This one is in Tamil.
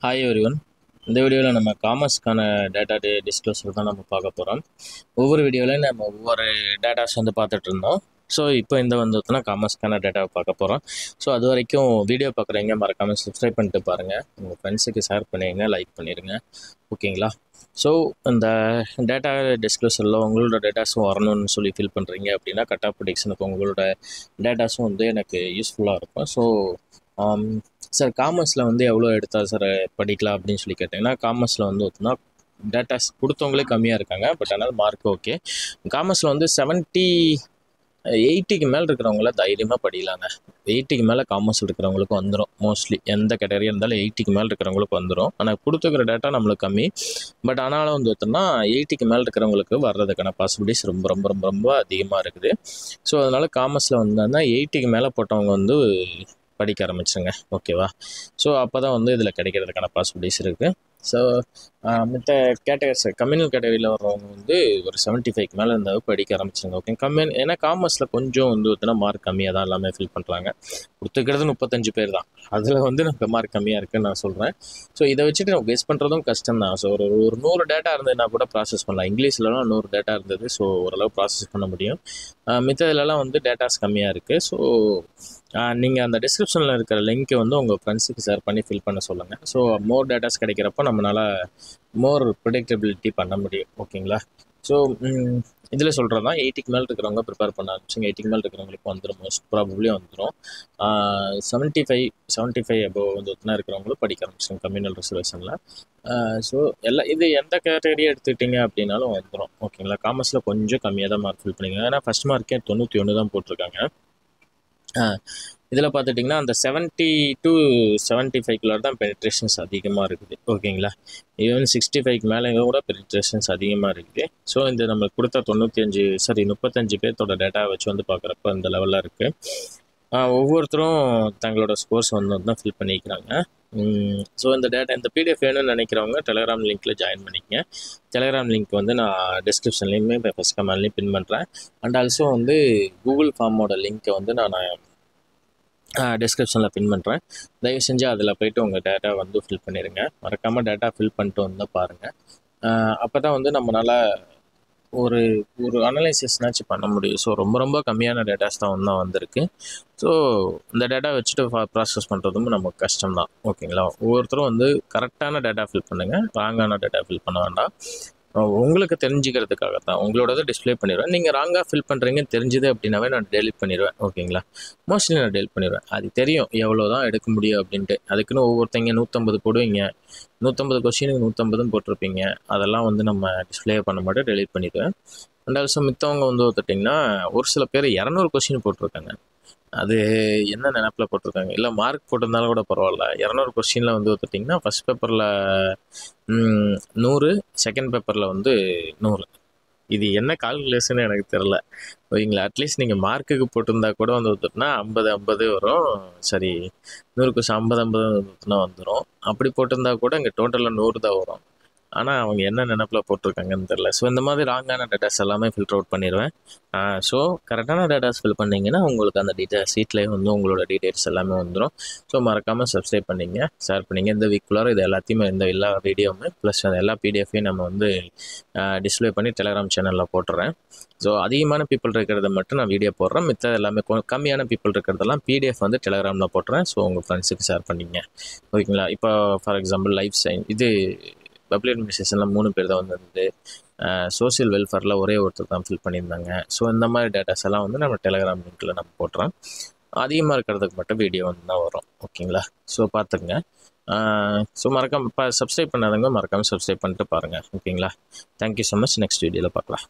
Hi everyone. இந்த வீடியோவில் நம்ம காமர்ஸ்க்கான டேட்டா டிஸ்க்ளோசர் தான் நம்ம பார்க்க போகிறோம். ஒவ்வொரு வீடியோவிலையும் நம்ம ஒவ்வொரு டேட்டாஸ் பார்த்துட்டு இருந்தோம். ஸோ இப்போ இந்த வந்ததுன்னா காமர்ஸ்க்கான டேட்டாவை பார்க்க போகிறோம். ஸோ அது வரைக்கும் வீடியோ பார்க்குறீங்க மறக்காமல் சப்ஸ்கிரைப் பண்ணிட்டு பாருங்கள், உங்கள் ஃப்ரெண்ட்ஸுக்கு ஷேர் பண்ணிடுங்க, லைக் பண்ணிடுங்க, ஓகேங்களா? ஸோ இந்த டேட்டா டிஸ்க்ளோசரில் உங்களோட டேட்டாஸும் வரணும்னு சொல்லி ஃபீல் பண்ணுறீங்க அப்படின்னா கட் ஆஃப் ப்ரெடிக்ஷனுக்கு உங்களோட டேட்டாஸும் எனக்கு யூஸ்ஃபுல்லாக இருக்கும். ஸோ சார் காமர்ஸில் எவ்வளோ எடுத்தால் சார் படிக்கலாம் அப்படின்னு சொல்லி கேட்டிங்கன்னா, காமர்ஸில் பார்த்தீங்கன்னா டேட்டாஸ் கொடுத்தவங்களே கம்மியாக இருக்காங்க. பட் ஆனால் மார்க் ஓகே. காமர்ஸில் 80க்கு மேலே இருக்கிறவங்கள தைரியமாக படிக்கலாங்க. 80க்கு மேலே காமர்ஸ் இருக்கிறவங்களுக்கு வந்துடும். மோஸ்ட்லி எந்த கேட்டகரியாக இருந்தாலும் 80க்கு மேலே இருக்கிறவங்களுக்கு வந்துடும். ஆனால் கொடுத்துக்கிற டேட்டா நம்மளுக்கு கம்மி. பட் ஆனாலும் பார்த்தோம்னா 80க்கு மேலே இருக்கிறவங்களுக்கு வர்றதுக்கான பாசிபிலிட்டிஸ் ரொம்ப ரொம்ப ரொம்ப ரொம்ப அதிகமாக இருக்குது. ஸோ அதனால் காமர்ஸில் 80க்கு மேலே போட்டவங்க படிக்க ஆரம்பிச்சுங்க, ஓகேவா? ஸோ அப்போ தான் இதில் கிடைக்கிறதுக்கான பாசிபிலிட்டிஸ் இருக்குது. ஸோ மற்ற கேட்டகரிஸ் கம்யூனல் கேட்டகரியில் வர்றவங்க ஒரு 75க்கு மேலே இருந்தாலும் படிக்க ஆரம்பிச்சுங்க, ஓகே. ஏன்னா காமர்ஸில் கொஞ்சம் பார்த்தீங்கன்னா மார்க் கம்மியாக தான் எல்லாமே ஃபில் பண்ணுறாங்க. கொடுத்துக்கிறது 35 பேர் தான். அதில் நமக்கு மார்க் கம்மியாக இருக்குதுன்னு நான் சொல்கிறேன். ஸோ இதை வச்சுட்டு நம்ம கெஸ் பண்ணுறதும் கஷ்டம் தான். ஸோ ஒரு 100 டேட்டா இருந்ததுன்னா கூட ப்ராசஸ் பண்ணலாம். இங்கிலீஷ்லலாம் 100 டேட்டா இருந்தது, ஸோ ஓரளவு ப்ராசஸ் பண்ண முடியும். மித்ததுலலாம் டேட்டாஸ் கம்மியாக இருக்குது. ஸோ நீங்கள் அந்த டிஸ்கிரிப்ஷனில் இருக்கிற லிங்க்கை உங்கள் ஃப்ரெண்ட்ஸுக்கு ஷேர் பண்ணி ஃபில் பண்ண சொல்லுங்கள். ஸோ மோர் டேட்டாஸ் கிடைக்கிறப்போ நம்மளால் மோர் ப்ரிடிக்டபிலிட்டி பண்ண முடியும், ஓகேங்களா? ஸோ இதில் சொல்கிறது தான் 80க்கு மேலே இருக்கிறவங்க ப்ரிப்பேர் பண்ண ஆரம்பிச்சுங்க. 80க்கு மேலே இருக்கிறவங்களுக்கு வந்துடும், மோஸ்ட் ப்ராபப்ளி வந்துடும். 75 அபோவ் இருக்கிறவங்களும் படிக்க ஆரம்பிச்சுங்க கம்யூனல் ரிசர்வேஷனில். ஸோ இது எந்த கேட்டகரியை எடுத்துக்கிட்டிங்க அப்படின்னாலும் வந்துடும், ஓகேங்களா? காமர்ஸில் கொஞ்சம் கம்மியாக தான் மார்க் ஃபில் பண்ணிங்க. ஏன்னா ஃபஸ்ட் மார்க்கே 91 தான் போட்டிருக்காங்க. இதில் பார்த்துட்டிங்கன்னா அந்த 70 to 75 தான் பெனிட்ரேஷன்ஸ் அதிகமாக இருக்குது, ஓகேங்களா? ஈவன் 65க்கு மேலே கூட பெனிட்ரேஷன்ஸ் அதிகமாக இருக்குது. ஸோ இந்த நம்மளுக்கு கொடுத்த 35 பேர்த்தோட டேட்டா வச்சு பார்க்குறப்ப இந்த லெவலில் இருக்குது. ஒவ்வொருத்தரும் தங்களோட ஸ்கோர்ஸ் தான் ஃபில் பண்ணிக்கிறாங்க. ஸோ இந்த பிடிஎஃப் வேணும்னு நினைக்கிறவங்க டெலகிராம் லிங்க்கில் ஜாயின் பண்ணிக்கங்க. டெலகிராம் லிங்க் நான் டிஸ்கிரிப்ஷன்லேயுமே ஃபஸ்ட் கமெண்ட்லேயும் பின் பண்ணுறேன். அண்ட் ஆல்சோ கூகுள் ஃபார்மோட லிங்க்கை நான் டிஸ்கிரிப்ஷனில் பின் பண்ணுறேன். தயவு செஞ்சு அதில் போய்ட்டு உங்கள் டேட்டா ஃபில் பண்ணிடுங்க. மறக்காமல் டேட்டா ஃபில் பண்ணிட்டு பாருங்கள். அப்போ தான் நம்மளால் ஒரு அனலைசிஸ்னாச்சும் பண்ண முடியும். ஸோ ரொம்ப ரொம்ப கம்மியான டேட்டாஸ் தான் வந்திருக்கு. ஸோ இந்த டேட்டா வச்சுட்டு ப்ராசஸ் பண்ணுறதும் நமக்கு கஷ்டம் தான், ஓகேங்களா? ஒவ்வொருத்தரும் கரெக்டான டேட்டா ஃபில் பண்ணுங்கள், ராங்கான டேட்டா ஃபில் பண்ண வேண்டாம். உங்களுக்கு தெரிஞ்சுக்கிறதுக்காக தான் உங்களோடதை டிஸ்பிளே பண்ணிடுவேன். நீங்கள் ராங்காக ஃபில் பண்ணுறீங்கன்னு தெரிஞ்சுது அப்படின்னாவே நான் டெலிட் பண்ணிடுவேன், ஓகேங்களா? மோஸ்ட்லி நான் டெலிட் பண்ணிடுவேன். அது தெரியும் எவ்வளோ தான் எடுக்க முடியும் அப்படின்ட்டு. அதுக்குன்னு ஒவ்வொருத்தங்க 150 போடுவீங்க, 150 கொஸ்டினுக்கு 150 போட்டிருப்பீங்க. அதெல்லாம் நம்ம டிஸ்பிளே பண்ண மாட்டேன், டெலிட் பண்ணிடுவேன். அண்ட் ஆல்சோ மித்தவங்க பார்த்திங்கன்னா ஒரு சில பேர் 200 கொஸ்டின் போட்டிருக்காங்க. அது என்ன நினப்பில் போட்டிருக்காங்க, இல்லை மார்க் போட்டிருந்தாலும் கூட பரவாயில்ல. 200 கொஸ்டினில் பார்த்திங்கன்னா ஃபஸ்ட் பேப்பரில் 100, செகண்ட் பேப்பரில் 100. இது என்ன கால்குலேஷன் எனக்கு தெரில, ஓகேங்களா? அட்லீஸ்ட் நீங்கள் மார்க்குக்கு போட்டிருந்தா கூட பார்த்திங்கன்னா 50 வரும். சரி, 100 கொஸ்டின் 50 வந்துடும். அப்படி போட்டிருந்தா கூட இங்கே டோட்டலாக 100 தான் வரும். ஆனால் அவங்க என்ன நினப்பில் போட்டிருக்காங்கன்னு தெரில. ஸோ இந்த மாதிரி ராங்கான டேட்டாஸ் எல்லாமே ஃபில்டர் அவுட் பண்ணிடுவேன். ஸோ கரெக்டான டேட்டாஸ் ஃபில் பண்ணிங்கன்னா உங்களுக்கு அந்த சீட்லேயே உங்களோட டீட்டெயில்ஸ் எல்லாமே வந்துடும். ஸோ மறக்காமல் சப்ஸ்கிரைப் பண்ணிங்க, ஷேர் பண்ணிங்க. இந்த வீக்குள்ளார இது எல்லாத்தையுமே எல்லா வீடியோவுமே ப்ளஸ் எல்லா பிடிஎஃப்பையும் நம்ம டிஸ்பிளே பண்ணி டெலகிராம் சேனலில் போட்டுறேன். ஸோ அதிகமான பீப்புள் இருக்கிறத மட்டும் நான் வீடியோ போடுறேன். மித்த எல்லாமே கம்மியான பீப்புள் இருக்கிறதெல்லாம் பிடிஎஃப் டெலகிராமில் போட்டுறேன். ஸோ உங்கள் ஃப்ரெண்ட்ஸுக்கு ஷேர் பண்ணிங்க, ஓகேங்களா? இப்போ for example life science public அட்மினிஸ்ட்ரேஷனில் 3 பேர் தான் சோசியல் வெல்ஃபேரில் ஒரே ஒருத்தர் தான் ஃபில் பண்ணியிருந்தாங்க. ஸோ இந்த மாதிரி டேட்டாஸ் எல்லாம் நம்ம டெலகிராம் லிங்க்கில் நம்ம போட்டுறோம். அதிகமாக இருக்கிறதுக்கு மட்டும் வீடியோ தான் வரும், ஓகேங்களா? ஸோ பார்த்துக்குங்க. ஸோ மறக்காமல் சப்ஸ்கிரைப் பண்ணாதவங்க மறக்காமல் சப்ஸ்கிரைப் பண்ணிட்டு பாருங்கள், ஓகேங்களா? Thank you so much. நெக்ஸ்ட் வீடியோவில் பார்க்கலாம்.